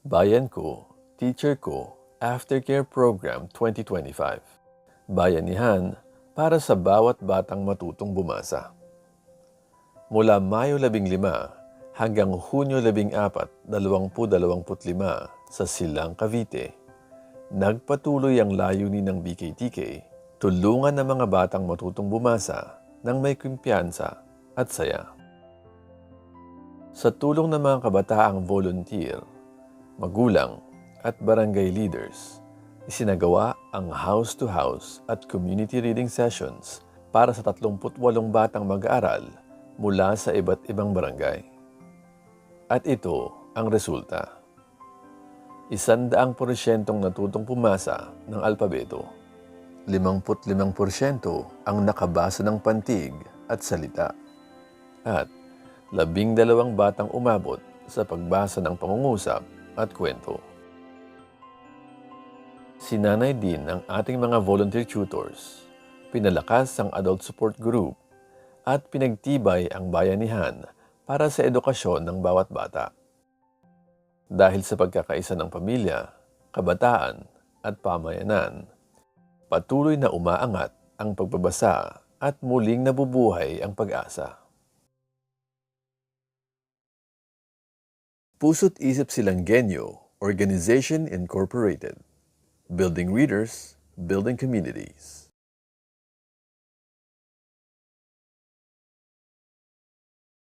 Bayan Ko, Teacher Ko, Aftercare Program 2025. Bayanihan para sa bawat batang matutong bumasa. Mula Mayo 15 hanggang Hunyo 14, 2025 sa Silang, Cavite, nagpatuloy ang layunin ng BKTK, tulungan ng mga batang matutong bumasa ng may kumpiyansa at saya. Sa tulong ng mga kabataang volunteer, magulang at barangay leaders, isinagawa ang house-to-house at community reading sessions para sa 38 batang mag-aaral mula sa iba't ibang barangay. At ito ang resulta. 100% natutong pumasa ng alpabeto. 55% ang nakabasa ng pantig at salita. At 12 batang umabot sa pagbasa ng pangungusap at kwento. Sinanay din ang ating mga volunteer tutors, pinalakas ang adult support group, at pinagtibay ang bayanihan para sa edukasyon ng bawat bata. Dahil sa pagkakaisa ng pamilya, kabataan at pamayanan, patuloy na umaangat ang pagbabasa at muling nabubuhay ang pag-asa. Puso't Isip Silanggenyo Organization Incorporated. Building readers, building communities.